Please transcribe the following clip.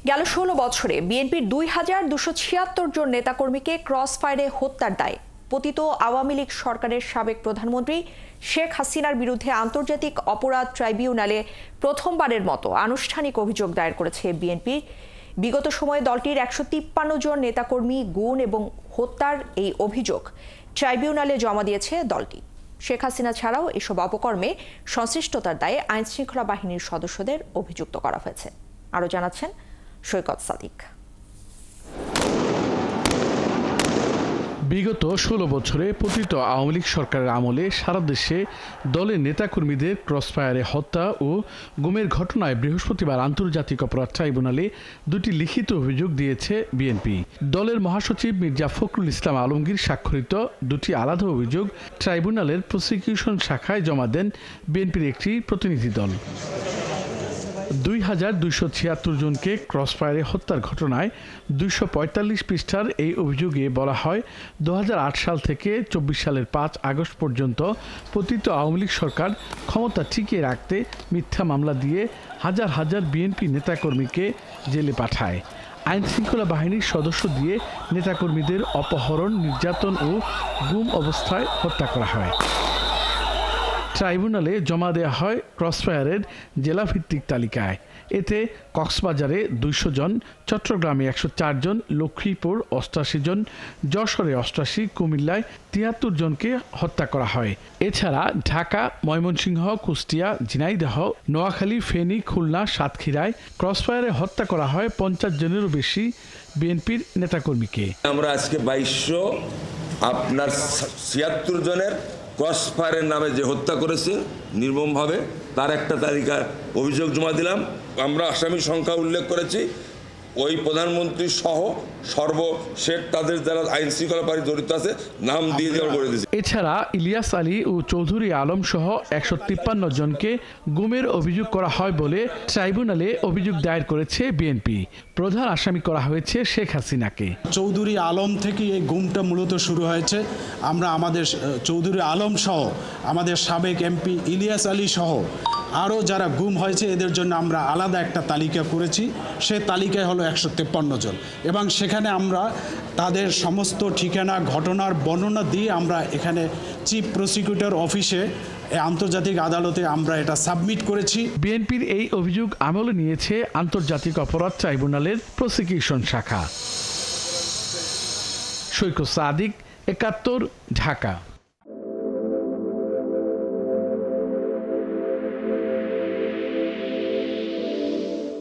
গেল ১৬ বছরে বিএনপির ২,২৭৬ জন নেতাকর্মীকে ক্রস ফায়ারে হত্যার দায়ে পতিত আওয়ামী লীগ সরকারের সাবেক প্রধানমন্ত্রী শেখ হাসিনার বিরুদ্ধে আন্তর্জাতিক অপরাধ ট্রাইব্যুনালে প্রথমবারের মতো আনুষ্ঠানিক অভিযোগ দায়ের করেছে বিএনপি। বিগত সময়ে দলটির ১৫৩ জন নেতাকর্মী গুম এবং হত্যার এই অভিযোগ ট্রাইব্যুনালে জমা দিয়েছে দলটি। শেখ হাসিনা ছাড়াও এসব অপকর্মে সংশ্লিষ্টতার দায়ে আইনশৃঙ্খলা বাহিনীর সদস্যদের অভিযুক্ত করা হয়েছে। আরও জানাচ্ছেন সৈকত সাদিক। বিগত ১৬ বছরে পতিত আওয়ামী লীগ সরকারের আমলে সারা দেশে দলের নেতাকর্মীদের ক্রসফায়ারে হত্যা ও গুমের ঘটনায় বৃহস্পতিবার আন্তর্জাতিক অপরাধ ট্রাইব্যুনালে দুটি লিখিত অভিযোগ দিয়েছে বিএনপি। দলের মহাসচিব মির্জা ফখরুল ইসলাম আলমগীর স্বাক্ষরিত দুটি আলাদা অভিযোগ ট্রাইব্যুনালের প্রসিকিউশন শাখায় জমা দেন বিএনপির একটি প্রতিনিধি দল। ২,২৭৬ জনকে ক্রসফায়ারে হত্যার ঘটনায় ২৪৫ পৃষ্ঠার এই অভিযোগে বলা হয় ২০০৮ সাল থেকে ২৪ সালের ৫ আগস্ট পর্যন্ত পতিত আওয়ামী লীগ সরকার ক্ষমতা টিকিয়ে রাখতে মিথ্যা মামলা দিয়ে হাজার হাজার বিএনপি নেতাকর্মীকে জেলে পাঠায়। আইনশৃঙ্খলা বাহিনীর সদস্য দিয়ে নেতাকর্মীদের অপহরণ, নির্যাতন ও গুম অবস্থায় হত্যা করা হয়। ট্রাইব্যুনালে জমা দেওয়া হয় ক্রসফায়ারের জেলাভিত্তিক তালিকায়। এতে কক্সবাজারে ২০০ জন, চট্টগ্রামে ১০৪ জন, লক্ষ্মীপুর ৮৮ জন, যশোরে ৮৮, কুমিল্লায় ৭৩ জনকে হত্যা করা হয়। এছাড়া ঢাকা, ময়মনসিংহ, কুষ্টিয়া, ঝিনাইদহ, নোয়াখালী, ফেনী, খুলনা, সাতক্ষীরায় ক্রসফায়ারে হত্যা করা হয় ৫০ জনেরও বেশি বিএনপির নেতাকর্মীকে। আমরা আজকে ২২০০ আপনার ৭৬ জনের ক্রসফায়ারের নামে যে হত্যা করেছে নির্মমভাবে, তার একটা তালিকা অভিযোগ জমা দিলাম। আমরা আসামির সংখ্যা উল্লেখ করেছি, ওই প্রধানমন্ত্রী সহ সর্বশেষ তাদের যারা আইন শৃঙ্খলা বাহিনী জড়িত আছে নাম দিয়ে দেওয়া করে দিয়েছে। এছাড়া ইলিয়াস আলী ও চৌধুরী আলম সহ ১৫৩ জনকে গুমের অভিযোগ করা হয় বলে ট্রাইব্যুনালে অভিযোগ দায়ের করেছে বিএনপি। প্রধান আসামি করা হয়েছে শেখ হাসিনাকে। চৌধুরী আলম থেকে এই গুমটা মূলত শুরু হয়েছে। আমরা আমাদের চৌধুরী আলম সহ আমাদের সাবেক এমপি ইলিয়াস আলী সহ আরও যারা গুম হয়েছে এদের জন্য আমরা আলাদা একটা তালিকা করেছি। সে তালিকায় হলো ১৫৩ জন এবং সেখানে আমরা তাদের সমস্ত ঠিকানা, ঘটনার বর্ণনা দিয়ে আমরা এখানে চিফ প্রসিকিউটর অফিসে আন্তর্জাতিক আদালতে আমরা এটা সাবমিট করেছি। বিএনপির এই অভিযোগ আমলে নিয়েছে আন্তর্জাতিক অপরাধ ট্রাইব্যুনালের প্রসিকিউশন শাখা। সৈকত সাদিক, ৭১, ঢাকা।